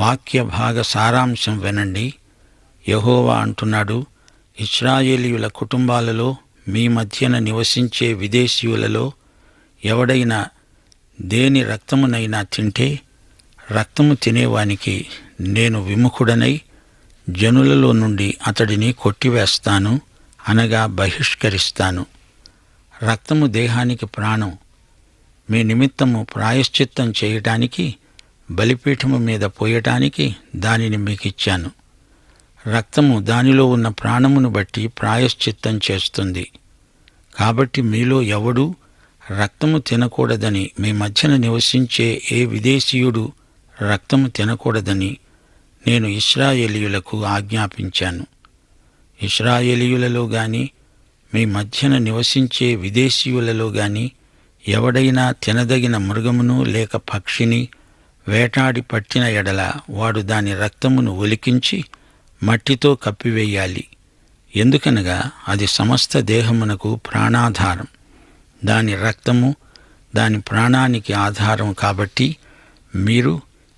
వాక్య భాగ సారాంశం వినండి. యెహోవా అంటున్నాడు, ఇశ్రాయేలీయుల కుటుంబాలలో మీ మధ్యన నివసించే విదేశీయులలో ఎవడైనా దేని రక్తమునైనా తింటే రక్తము తినేవానికి నేను విముఖుడనై జనులలో నుండి అతడిని కొట్టివేస్తాను, అనగా బహిష్కరిస్తాను. రక్తము దేహానికి ప్రాణం. మీ నిమిత్తము ప్రాయశ్చిత్తం చేయటానికి, బలిపీఠము మీద పోయటానికి దానిని మీకిచ్చాను. రక్తము దానిలో ఉన్న ప్రాణమును బట్టి ప్రాయశ్చిత్తం చేస్తుంది. కాబట్టి మీలో ఎవడూ రక్తము తినకూడదని, మీ మధ్యన నివసించే ఏ విదేశీయుడు రక్తము తినకూడదని నేను ఇశ్రాయేలీయులకు ఆజ్ఞాపించాను. ఇశ్రాయేలీయులలో గాని మీ మధ్యన నివసించే విదేశీయులలో గాని ఎవడైనా తినదగిన మృగమును లేక పక్షిని వేటాడి పట్టిన ఎడల వాడు దాని రక్తమును ఒలికించి మట్టితో కప్పివేయాలి. ఎందుకనగా అది సమస్త దేహమునకు ప్రాణాధారం. దాని రక్తము దాని ప్రాణానికి ఆధారం. కాబట్టి మీరు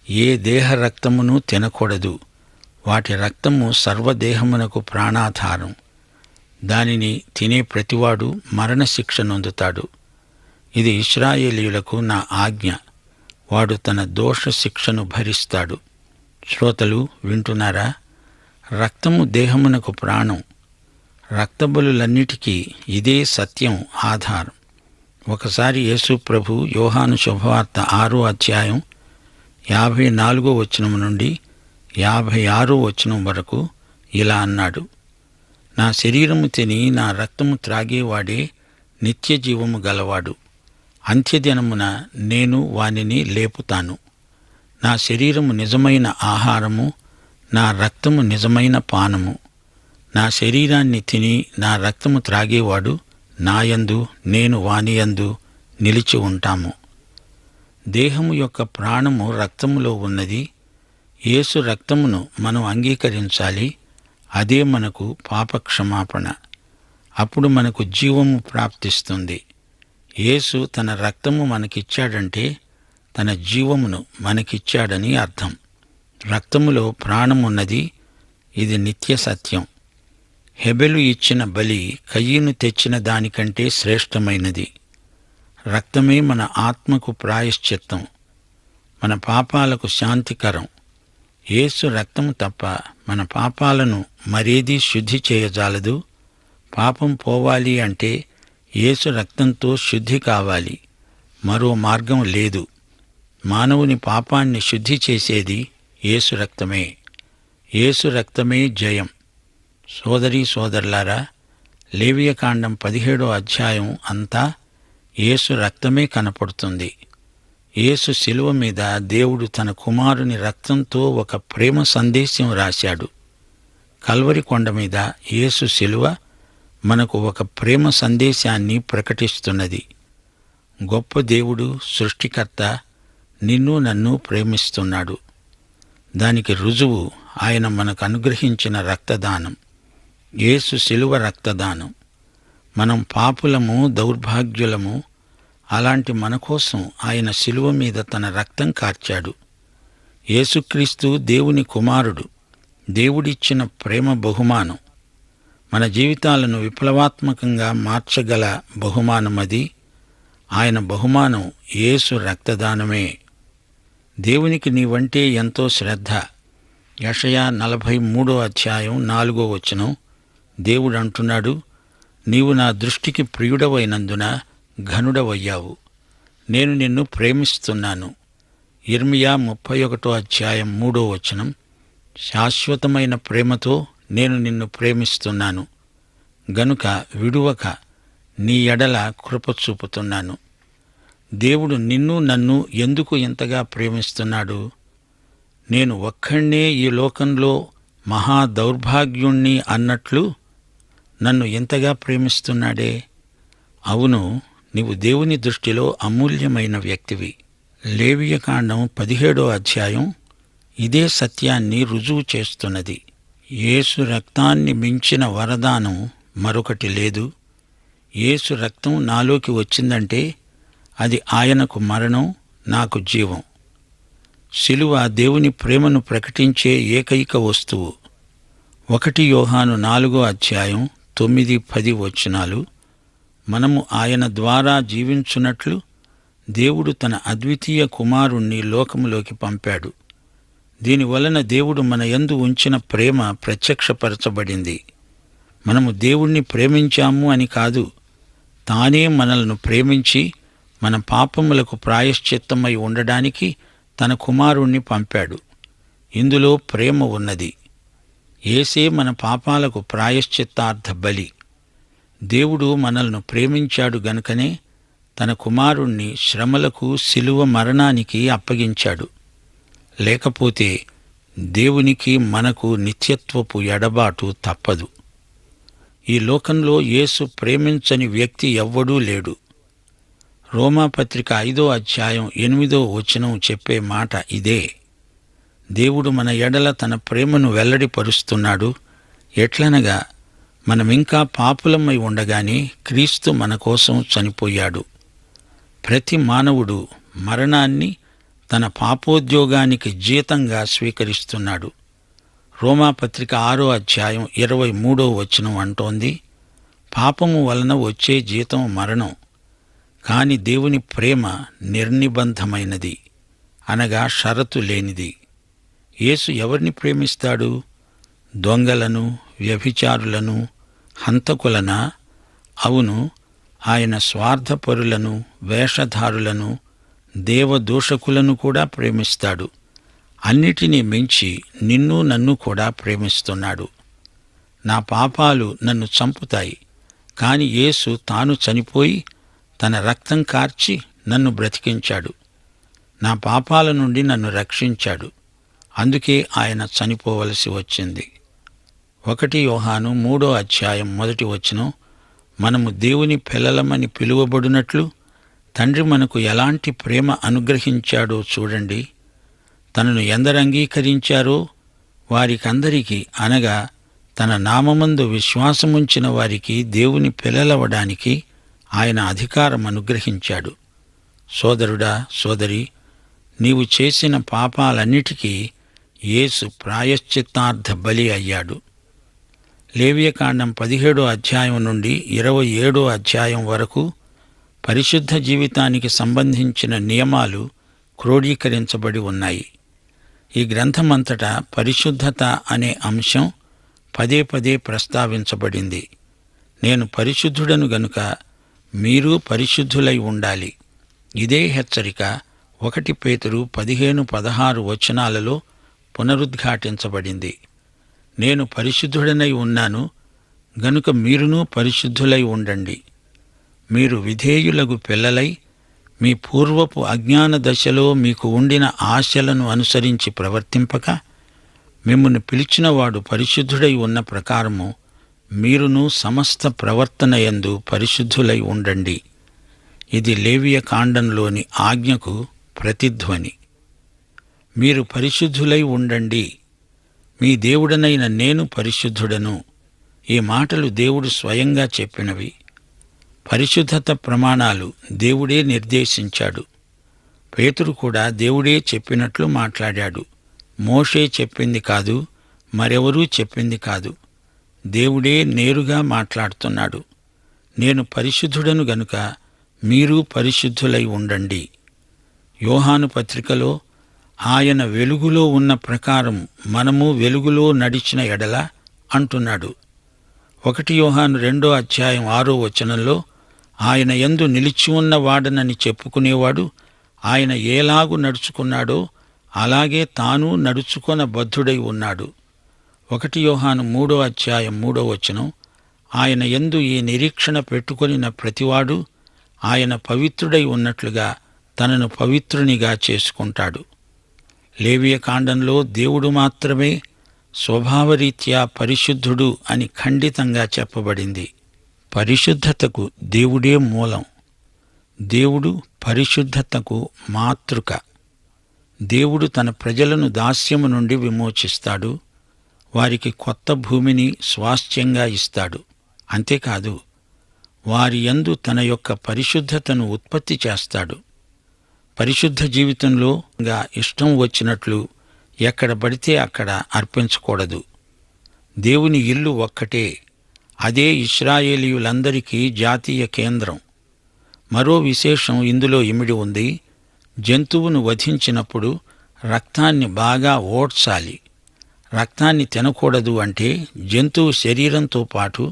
ఏ దేహ రక్తమును తినకూడదు. వాటి రక్తము సర్వదేహమునకు ప్రాణాధారం. దానిని తినే ప్రతివాడు మరణశిక్ష నొందుతాడు. ఇది ఇశ్రాయేలీయులకు నా ఆజ్ఞ. వాడు తన దోష శిక్షను భరిస్తాడు. శ్రోతలు వింటున్నారా? రక్తము దేహమునకు ప్రాణం. రక్తబలులన్నిటికీ ఇదే సత్యం ఆధారం. ఒకసారి యేసు ప్రభు యోహాను శుభవార్త 6వ అధ్యాయం 54వ వచనం నుండి 56వ వచనం వరకు ఇలా అన్నాడు: నా శరీరము తిని నా రక్తము త్రాగేవాడే నిత్య జీవము గలవాడు. అంత్యదినమున నేను వానిని లేపుతాను. నా శరీరము నిజమైన ఆహారము, నా రక్తము నిజమైన పానము. నా శరీరాన్ని తిని నా రక్తము త్రాగేవాడు నాయందు, నేను వానియందు నిలిచి ఉంటాము. దేహము యొక్క ప్రాణము రక్తములో ఉన్నది. యేసు రక్తమును మనం అంగీకరించాలి. అదే మనకు పాపక్షమాపణ. అప్పుడు మనకు జీవము ప్రాప్తిస్తుంది. యేసు తన రక్తము మనకిచ్చాడంటే తన జీవమును మనకిచ్చాడని అర్థం. రక్తములో ప్రాణమున్నది. ఇది నిత్య సత్యం. హెబెలు ఇచ్చిన బలి కయీను తెచ్చిన దానికంటే శ్రేష్టమైనది. రక్తమే మన ఆత్మకు ప్రాయశ్చిత్తం, మన పాపాలకు శాంతికరం. యేసు రక్తము తప్ప మన పాపాలను మరేదీ శుద్ధి చేయజాలదు. పాపం పోవాలి అంటే యేసు రక్తంతో శుద్ధి కావాలి. మరో మార్గం లేదు. మానవుని పాపాన్ని శుద్ధి చేసేది యేసు రక్తమే. యేసు రక్తమే జయం. సోదరీ సోదరులారా, లేవియకాండం 17వ అధ్యాయం అంతా యేసు రక్తమే కనపడుతుంది. యేసు శిలువ మీద దేవుడు తన కుమారుని రక్తంతో ఒక ప్రేమ సందేశం రాశాడు. కల్వరి కొండ మీద యేసు శిలువ మనకు ఒక ప్రేమ సందేశాన్ని ప్రకటిస్తున్నది. గొప్ప దేవుడు, సృష్టికర్త నిన్ను నన్ను ప్రేమిస్తున్నాడు. దానికి రుజువు ఆయన మనకు అనుగ్రహించిన రక్తదానం, యేసు శిలువ రక్తదానం. మనం పాపులము, దౌర్భాగ్యులము. అలాంటి మన కోసం ఆయన శిలువ మీద తన రక్తం కార్చాడు. యేసుక్రీస్తు దేవుని కుమారుడు, దేవుడిచ్చిన ప్రేమ బహుమానం. మన జీవితాలను విప్లవాత్మకంగా మార్చగల బహుమానమది. ఆయన బహుమానం యేసు రక్తదానమే. దేవునికి నీవంటే ఎంతో శ్రద్ధ. యెషయా 43వ అధ్యాయం 4వ వచనం దేవుడు అంటున్నాడు: నీవు నా దృష్టికి ప్రియుడవైనందున ఘనుడవయ్యావు. నేను నిన్ను ప్రేమిస్తున్నాను. యిర్మీయా 31వ అధ్యాయం 3వ వచనం శాశ్వతమైన ప్రేమతో నేను నిన్ను ప్రేమిస్తున్నాను గనుక విడువక నీ ఎడల కృప చూపుతున్నాను. దేవుడు నిన్ను నన్ను ఎందుకు ఇంతగా ప్రేమిస్తున్నాడు? నేను ఒక్కణ్ణే ఈ లోకంలో మహా దౌర్భాగ్యుణ్ణి అన్నట్లు నన్ను ఇంతగా ప్రేమిస్తున్నాడే. అవును, నీవు దేవుని దృష్టిలో అమూల్యమైన వ్యక్తివి. లేవియకాండం 17వ అధ్యాయం ఇదే సత్యాన్ని రుజువు చేస్తున్నది. యేసు రక్తాన్ని మించిన వరదానం మరొకటి లేదు. యేసు రక్తం నాలోకి వచ్చిందంటే అది ఆయనకు మరణం, నాకు జీవం. శిలువ దేవుని ప్రేమను ప్రకటించే ఏకైక వస్తువు. 1 యోహాను 4:9-10 వచనాలు. మనము ఆయన ద్వారా జీవించున్నట్లు దేవుడు తన అద్వితీయ కుమారుణ్ణి లోకములోకి పంపాడు. దీనివలన దేవుడు మన యందు ఉంచిన ప్రేమ ప్రత్యక్షపరచబడింది. మనము దేవుణ్ణి ప్రేమించాము అని కాదు, తానే మనలను ప్రేమించి మన పాపములకు ప్రాయశ్చిత్తమై ఉండడానికి తన కుమారుణ్ణి పంపాడు. ఇందులో ప్రేమ ఉన్నది. యేసే మన పాపాలకు ప్రాయశ్చిత్తార్థ బలి. దేవుడు మనల్ని ప్రేమించాడు గనుకనే తన కుమారుణ్ణి శ్రమలకు, శిలువ మరణానికి అప్పగించాడు. లేకపోతే దేవునికి మనకు నిత్యత్వపు ఎడబాటు తప్పదు. ఈ లోకంలో యేసు ప్రేమించని వ్యక్తి ఎవ్వడూ లేడు. రోమాపత్రిక 5:8 చెప్పే మాట ఇదే. దేవుడు మన ఎడల తన ప్రేమను వెల్లడిపరుస్తున్నాడు. ఎట్లనగా, మనమింకా పాపులమై ఉండగానే క్రీస్తు మన కోసం చనిపోయాడు. ప్రతి మానవుడు మరణాన్ని తన పాపోద్యోగానికి జీతంగా స్వీకరిస్తున్నాడు. రోమాపత్రిక 6:23 అంటోంది, పాపము వలన వచ్చే జీతం మరణం, కాని దేవుని ప్రేమ నిర్నిబంధమైనది, అనగా షరతు లేనిది. యేసు ఎవరిని ప్రేమిస్తాడు? దొంగలను, వ్యభిచారులను, హంతకులనా? అవును, ఆయన స్వార్థపరులను, వేషధారులను, దేవదూషకులను కూడా ప్రేమిస్తాడు. అన్నిటినీ మించి నిన్ను, నన్ను కూడా ప్రేమిస్తున్నాడు. నా పాపాలు నన్ను చంపుతాయి, కాని యేసు తాను చనిపోయి తన రక్తం కార్చి నన్ను బ్రతికించాడు. నా పాపాల నుండి నన్ను రక్షించాడు. అందుకే ఆయన చనిపోవలసి వచ్చింది. 1 యోహాను 3:1 మనము దేవుని పిల్లలమని పిలువబడినట్లు తండ్రి మనకు ఎలాంటి ప్రేమ అనుగ్రహించాడో చూడండి. తనను ఎందరు అంగీకరించారో వారికందరికీ, అనగా తన నామమందు విశ్వాసముంచిన వారికి దేవుని పిల్లలవడానికి ఆయన అధికారం అనుగ్రహించాడు. సోదరుడా, సోదరి, నీవు చేసిన పాపాలన్నిటికీ యేసు ప్రాయశ్చిత్తార్థ బలి అయ్యాడు. లేవియకాండం 17 నుండి 27 వరకు పరిశుద్ధ జీవితానికి సంబంధించిన నియమాలు క్రోడీకరించబడి ఉన్నాయి. ఈ గ్రంథమంతటా పరిశుద్ధత అనే అంశం పదే పదే ప్రస్తావించబడింది. నేను పరిశుద్ధుడను గనుక మీరు పరిశుద్ధులై ఉండాలి. ఇదే హెచ్చరిక 1 పేతురు 15-16 పునరుద్ఘాటించబడింది. నేను పరిశుద్ధుడనై ఉన్నాను గనుక మీరును పరిశుద్ధులై ఉండండి. మీరు విధేయులగు పిల్లలై మీ పూర్వపు అజ్ఞాన దశలో మీకు ఉండిన ఆశలను అనుసరించి ప్రవర్తింపక, మిమ్మును పిలిచినవాడు పరిశుద్ధుడై ఉన్న ప్రకారము మీరును సమస్త ప్రవర్తనయందు పరిశుద్ధులై ఉండండి. ఇది లేవియ కాండంలోని ఆజ్ఞకు ప్రతిధ్వని. మీరు పరిశుద్ధులై ఉండండి, మీ దేవుడనైన నేను పరిశుద్ధుడను. ఈ మాటలు దేవుడు స్వయంగా చెప్పినవి. పరిశుద్ధత ప్రమాణాలు దేవుడే నిర్దేశించాడు. పేతురు కూడా దేవుడే చెప్పినట్లు మాట్లాడాడు. మోషే చెప్పింది కాదు, మరెవరూ చెప్పింది కాదు. దేవుడే నేరుగా మాట్లాడుతున్నాడు. నేను పరిశుద్ధుడను గనుక మీరు పరిశుద్ధులై ఉండండి. యోహాను పత్రికలో ఆయన వెలుగులో ఉన్న ప్రకారం మనము వెలుగులో నడిచిన ఎడల అంటున్నాడు. 1 యోహాను 2:6 ఆయన యందు నిలిచి ఉన్న వాడనని చెప్పుకునేవాడు ఆయన ఏలాగు నడుచుకున్నాడో అలాగే తాను నడుచుకొన బద్ధుడై ఉన్నాడు. 1 యోహాను 3:3 ఆయన యందు ఈ నిరీక్షణ పెట్టుకొనిన ప్రతివాడు ఆయన పవిత్రుడై ఉన్నట్లుగా తనను పవిత్రునిగా చేసుకుంటాడు. లేవియ కాండంలో దేవుడు మాత్రమే స్వభావరీత్యా పరిశుద్ధుడు అని ఖండితంగా చెప్పబడింది. పరిశుద్ధతకు దేవుడే మూలం. దేవుడు పరిశుద్ధతకు మాతృక. దేవుడు తన ప్రజలను దాస్యము నుండి విమోచిస్తాడు. వారికి కొత్త భూమిని స్వాస్థ్యంగా ఇస్తాడు. అంతేకాదు, వారి యందు తన యొక్క పరిశుద్ధతను ఉత్పత్తి చేస్తాడు. పరిశుద్ధ జీవితంలో ఇష్టం వచ్చినట్లు ఎక్కడ పడితే అక్కడ అర్పించకూడదు. దేవుని ఇల్లు ఒక్కటే, అదే ఇశ్రాయేలీయులందరికీ జాతీయ కేంద్రం. మరో విశేషం ఇందులో ఇమిడి ఉంది. జంతువును వధించినప్పుడు రక్తాన్ని బాగా ఓడ్చాలి. రక్తాన్ని తినకూడదు అంటే జంతువు శరీరంతో పాటు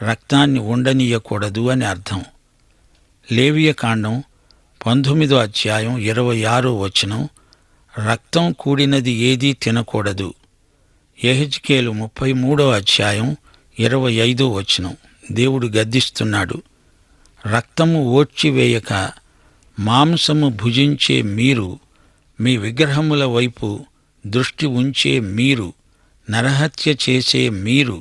రక్తాన్ని ఉండనీయకూడదు అని అర్థం. లేవియకాండం 19వ అధ్యాయం 26వ వచనం, రక్తం కూడినది ఏదీ తినకూడదు. యెహెజ్కేలు 33వ అధ్యాయం 25వ వచనం, దేవుడు గద్దిస్తున్నాడు. రక్తము ఓడ్చివేయక మాంసము భుజించే మీరు, మీ విగ్రహముల వైపు దృష్టి ఉంచే మీరు, నరహత్య చేసే మీరు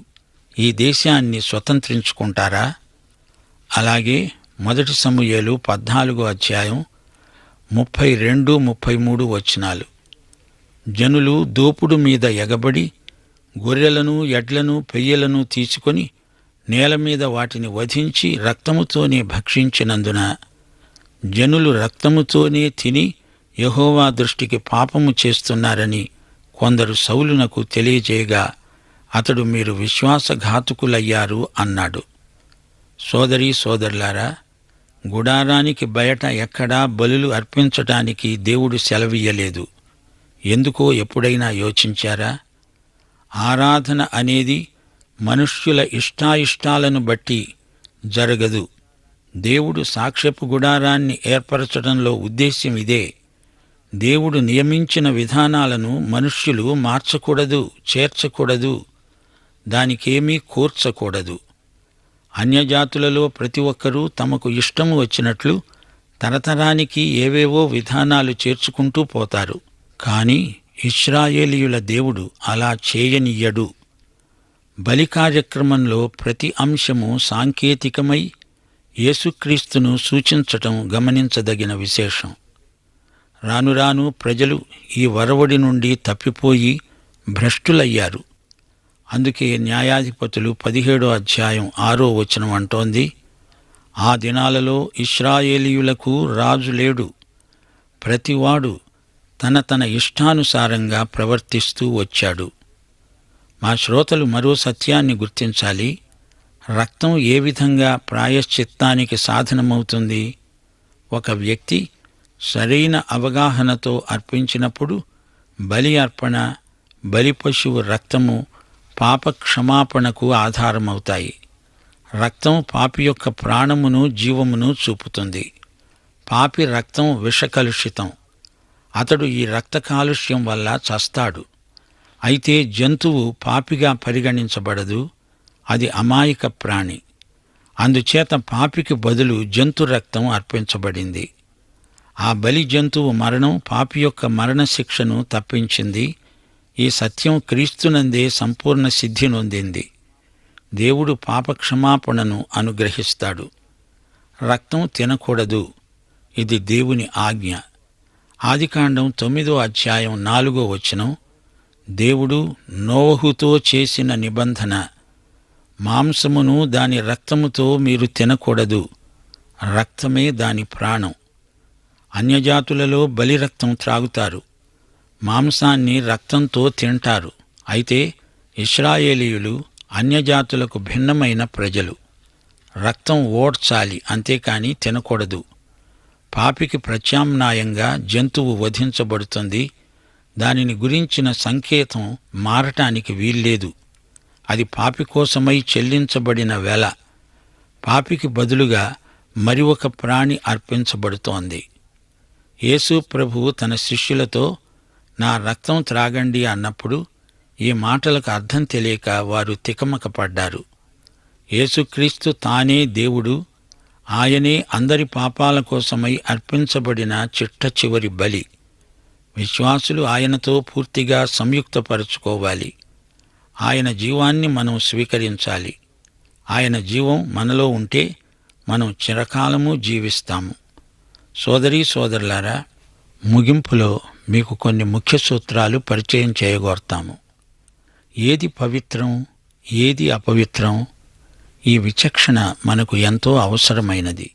ఈ దేశాన్ని స్వతంత్రించుకుంటారా? అలాగే 1 సమూయేలు 14వ అధ్యాయం 32, 33 వచనాలు, జనులు దోపుడు మీద ఎగబడి గొర్రెలను, ఎడ్లను, పెయ్యలను తీసుకొని నేల మీద వాటిని వధించి రక్తముతోనే భక్షించినందున జనులు రక్తముతోనే తిని యెహోవా దృష్టికి పాపము చేస్తున్నారని కొందరు సౌలునకు తెలియజేయగా అతడు మీరు విశ్వాసఘాతుకులయ్యారు అన్నాడు. సోదరీ సోదరులారా, గుడారానికి బయట ఎక్కడా బలులు అర్పించటానికి దేవుడు సెలవియ్యలేదు. ఎందుకో ఎప్పుడైనా యోచించారా? ఆరాధన అనేది మనుష్యుల ఇష్టాయిష్టాలను బట్టి జరగదు. దేవుడు సాక్ష్యపు గుడారాన్ని ఏర్పరచడంలో ఉద్దేశ్యం ఇదే. దేవుడు నియమించిన విధానాలను మనుష్యులు మార్చకూడదు, చేర్చకూడదు, దానికేమీ కూర్చకూడదు. అన్యజాతులలో ప్రతి ఒక్కరూ తమకు ఇష్టము వచ్చినట్లు తరతరానికి ఏవేవో విధానాలు చేర్చుకుంటూ పోతారు. కాని ఇశ్రాయేలీయుల దేవుడు అలా చేయనియ్యడు. బలి కార్యక్రమంలో ప్రతి అంశము సాంకేతికమై యేసుక్రీస్తును సూచించటం గమనించదగిన విశేషం. రాను రాను ప్రజలు ఈ వరవడి నుండి తప్పిపోయి భ్రష్టులయ్యారు. అందుకే న్యాయాధిపతులు 17వ అధ్యాయం 6వ వచనం అంటోంది, ఆ దినాలలో ఇశ్రాయేలీయులకు రాజు లేడు, ప్రతివాడు తన తన ఇష్టానుసారంగా ప్రవర్తిస్తూ వచ్చాడు. మా శ్రోతలు మరో సత్యాన్ని గుర్తించాలి. రక్తం ఏ విధంగా ప్రాయశ్చిత్తానికి సాధనమవుతుంది? ఒక వ్యక్తి సరైన అవగాహనతో అర్పించినప్పుడు బలి అర్పణ, బలి పశువు రక్తము పాప క్షమాపణకు ఆధారమవుతాయి. రక్తం పాపి యొక్క ప్రాణమును, జీవమును చూపుతుంది. పాపి రక్తం విషకలుషితం. అతడు ఈ రక్త కాలుష్యం వల్ల చస్తాడు. అయితే జంతువు పాపిగా పరిగణించబడదు, అది అమాయక ప్రాణి. అందుచేత పాపికి బదులు జంతు రక్తం అర్పించబడింది. ఆ బలి జంతువు మరణం పాపి యొక్క మరణశిక్షను తప్పించింది. ఈ సత్యం క్రీస్తునందే సంపూర్ణ సిద్ధి నొందింది. దేవుడు పాపక్షమాపణను అనుగ్రహిస్తాడు. రక్తం తినకూడదు, ఇది దేవుని ఆజ్ఞ. ఆదికాండం 9వ అధ్యాయం 4వ వచనం, దేవుడు నోవహుతో చేసిన నిబంధన, మాంసమును దాని రక్తముతో మీరు తినకూడదు, రక్తమే దాని ప్రాణం. అన్యజాతులలో బలి రక్తం త్రాగుతారు, మాంసాన్ని రక్తంతో తింటారు. అయితే ఇశ్రాయేలీయులు అన్యజాతులకు భిన్నమైన ప్రజలు. రక్తం ఓడ్చాలి, అంతేకాని తినకూడదు. పాపికి ప్రత్యామ్నాయంగా జంతువు వధించబడుతుంది. దానిని గురించిన సంకేతం మారటానికి వీల్లేదు. అది పాపి కోసమై చెల్లించబడిన వెల. పాపికి బదులుగా మరి ఒక ప్రాణి అర్పించబడుతోంది. యేసు ప్రభువు తన శిష్యులతో నా రక్తం త్రాగండి అన్నప్పుడు ఈ మాటలకు అర్థం తెలియక వారు తికమక పడ్డారు. యేసుక్రీస్తు తానే దేవుడు, ఆయనే అందరి పాపాల కోసమై అర్పించబడిన చిట్ట చివరి బలి. విశ్వాసులు ఆయనతో పూర్తిగా సంయుక్తపరుచుకోవాలి. ఆయన జీవాన్ని మనం స్వీకరించాలి. ఆయన జీవం మనలో ఉంటే మనం చిరకాలము జీవిస్తాము. సోదరీ సోదరులారా, ముగింపులో మీకు కొన్ని ముఖ్య సూత్రాలు పరిచయం చేయగోరుతాము. ఏది పవిత్రం, ఏది అపవిత్రం, ఈ విచక్షణ మనకు ఎంతో అవసరమైనది.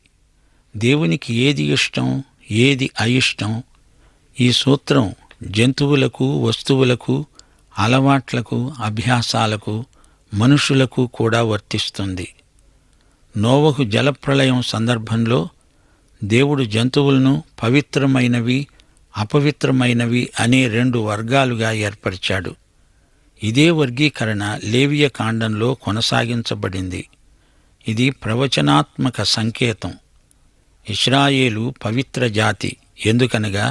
దేవునికి ఏది ఇష్టం, ఏది అయిష్టం. ఈ సూత్రం జంతువులకు, వస్తువులకు, అలవాట్లకు, అభ్యాసాలకు, మనుషులకు కూడా వర్తిస్తుంది. నోవహు జలప్రళయం సందర్భంలో దేవుడు జంతువులను పవిత్రమైనవి, అపవిత్రమైనవి అనే 2 వర్గాలుగా ఏర్పరిచాడు. ఇదే వర్గీకరణ లేవియ కాండంలో కొనసాగించబడింది. ఇది ప్రవచనాత్మక సంకేతం. ఇశ్రాయేలు పవిత్ర జాతి, ఎందుకనగా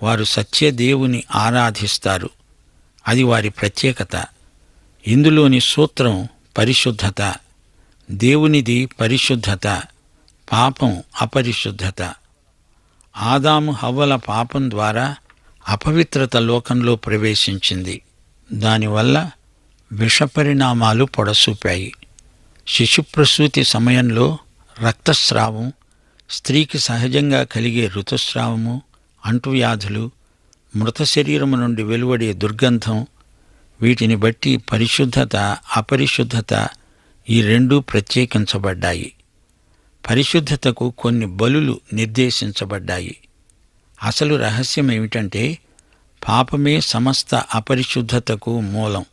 వారు సత్యదేవుని ఆరాధిస్తారు. అది వారి ప్రత్యేకత. ఇందులోని సూత్రం పరిశుద్ధత. దేవునిది పరిశుద్ధత, పాపం అపరిశుద్ధత. ఆదాము హవ్వల పాపం ద్వారా అపవిత్రత లోకంలో ప్రవేశించింది. దానివల్ల విషపరిణామాలు పొడసూపాయి. శిశుప్రసూతి సమయంలో రక్తస్రావం, స్త్రీకి సహజంగా కలిగే ఋతుస్రావము, అంటువ్యాధులు, మృత శరీరము నుండి వెలువడే దుర్గంధం, వీటిని బట్టి పరిశుద్ధత, అపరిశుద్ధత ఈ 2 ప్రత్యేకించబడ్డాయి. పరిశుద్ధతకు కొన్ని బలులు నిర్దేశించబడ్డాయి. అసలు రహస్యమేమిటంటే పాపమే సమస్త అపరిశుద్ధతకు మూలం.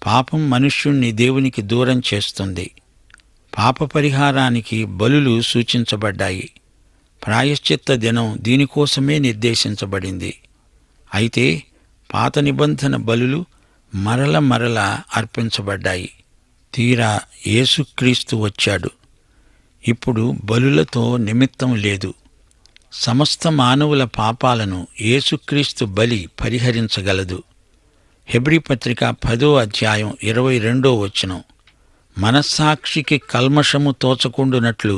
పాపం మనుష్యుణ్ణి దేవునికి దూరం చేస్తుంది. పాప పరిహారానికి బలులు సూచించబడ్డాయి. ప్రాయశ్చిత్త దినం దీనికోసమే నిర్దేశించబడింది. అయితే పాత నిబంధన బలులు మరల అర్పించబడ్డాయి. తీరా యేసుక్రీస్తు వచ్చాడు. ఇప్పుడు బలులతో నిమిత్తం లేదు. సమస్త మానవుల పాపాలను యేసుక్రీస్తు బలి పరిహరించగలదు. హెబ్రీ పత్రిక 10వ అధ్యాయం 22వ వచనం, మనస్సాక్షికి కల్మషము తోచకుండునట్లు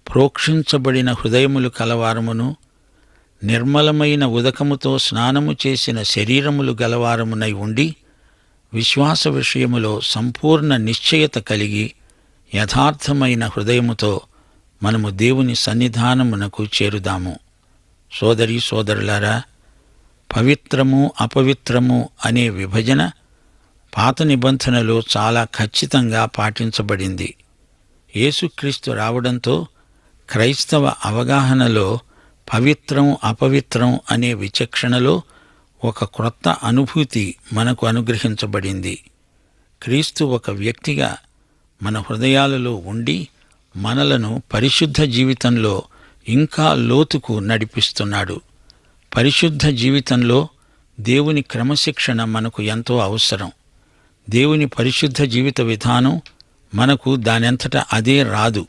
ప్రోక్షించబడిన హృదయములు కలవారమును, నిర్మలమైన ఉదకముతో స్నానము చేసిన శరీరములు గలవారమునై ఉండి, విశ్వాస విషయములో సంపూర్ణ నిశ్చయత కలిగి యథార్థమైన హృదయముతో మనము దేవుని సన్నిధానమునకు చేరుదాము. సోదరీ సోదరులారా, పవిత్రము, అపవిత్రము అనే విభజన పాత నిబంధనలో చాలా ఖచ్చితంగా పాటించబడింది. యేసుక్రీస్తు రావడంతో క్రైస్తవ అవగాహనలో పవిత్రం, అపవిత్రం అనే విచక్షణలో ఒక క్రొత్త అనుభూతి మనకు అనుగ్రహించబడింది. క్రీస్తు ఒక వ్యక్తిగా మన హృదయాలలో ఉండి మనలను పరిశుద్ధ జీవితంలో ఇంకా లోతుకు నడిపిస్తున్నాడు. పరిశుద్ధ జీవితంలో దేవుని క్రమశిక్షణ మనకు ఎంతో అవసరం. దేవుని పరిశుద్ధ జీవిత విధానం మనకు దానంతట అదే రాదు.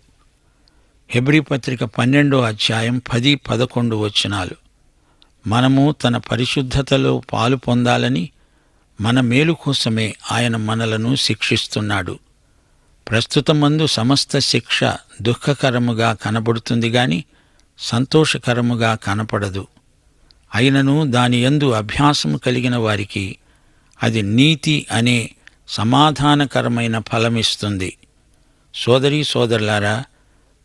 హెబ్రీ పత్రిక 12వ అధ్యాయం 10-11 వచనాలు, మనము తన పరిశుద్ధతలో పాలు పొందాలని మన మేలు కోసమే ఆయన మనలను శిక్షిస్తున్నాడు. ప్రస్తుతమందు సమస్త శిక్ష దుఃఖకరముగా కనబడుతుంది గాని సంతోషకరముగా కనపడదు. అయినను దాని యందు అభ్యాసము కలిగిన వారికి అది నీతి అనే సమాధానకరమైన ఫలమిస్తుంది. సోదరీ సోదరులారా,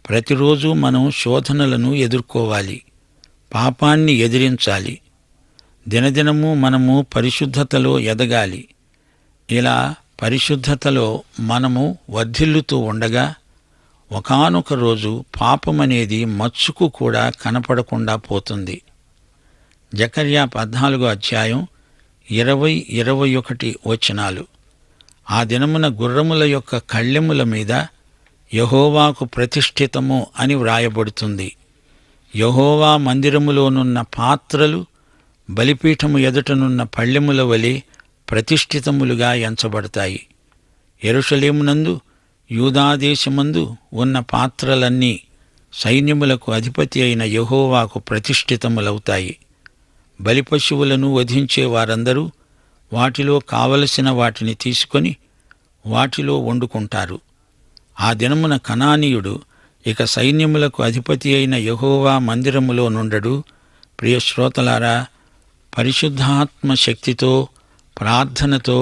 ప్రతిరోజు మనం శోధనలను ఎదుర్కోవాలి, పాపాన్ని ఎదిరించాలి. దినదినము మనము పరిశుద్ధతలో ఎదగాలి. ఇలా పరిశుద్ధతలో మనము వర్ధిల్లుతూ ఉండగా ఒకానొక రోజు పాపమనేది మచ్చుకు కూడా కనపడకుండా పోతుంది. జకర్యా 14వ అధ్యాయం 20-21 వచనాలు, ఆ దినమున గుర్రముల యొక్క కళ్ళెముల మీద యెహోవాకు ప్రతిష్ఠితము అని వ్రాయబడుతుంది. యెహోవా మందిరములోనున్న పాత్రలు బలిపీఠము ఎదుటనున్న పళ్ళెముల వలె ప్రతిష్ఠితములుగా ఎంచబడతాయి. యెరూషలేమునందు, యూదాదేశమందు ఉన్న పాత్రలన్నీ సైన్యములకు అధిపతి అయిన యెహోవాకు ప్రతిష్ఠితములవుతాయి. బలిపశువులను వధించే వారందరూ వాటిలో కావలసిన వాటిని తీసుకొని వాటిలో వండుకుంటారు. ఆ దినమున కనానీయుడు ఇక సైన్యములకు అధిపతి అయిన యెహోవా మందిరములో నుండడు. ప్రియశ్రోతలారా, పరిశుద్ధాత్మ శక్తితో, ప్రార్థనతో,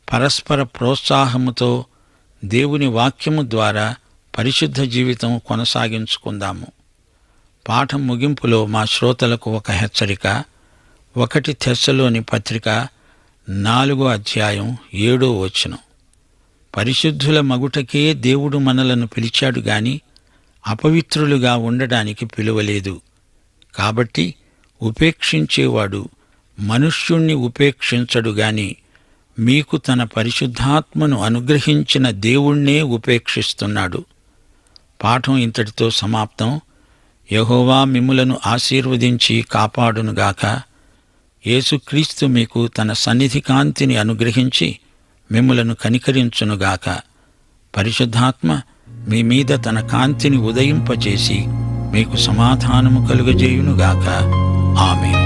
పరస్పర ప్రోత్సాహముతో దేవుని వాక్యము ద్వారా పరిశుద్ధ జీవితం కొనసాగించుకుందాము. పాఠం ముగింపులో మా శ్రోతలకు ఒక హెచ్చరిక. 1 తెస్సలోని పత్రిక 4వ అధ్యాయం 7వ వచనం, పరిశుద్ధుల మగుటకే దేవుడు మనలను పిలిచాడు గాని అపవిత్రులుగా ఉండడానికి పిలువలేదు. కాబట్టి ఉపేక్షించేవాడు మనుష్యుణ్ణి ఉపేక్షించడు గాని మీకు తన పరిశుద్ధాత్మను అనుగ్రహించిన దేవుణ్ణే ఉపేక్షిస్తున్నాడు. పాఠం ఇంతటితో సమాప్తం. యెహోవా మిమ్ములను ఆశీర్వదించి కాపాడునుగాక. యేసుక్రీస్తు మీకు తన సన్నిధి కాంతిని అనుగ్రహించి మిమ్ములను కనికరించునుగాక. పరిశుద్ధాత్మ మీ మీద తన కాంతిని ఉదయింపచేసి మీకు సమాధానము కలుగజేయునుగాక. ఆమేన్.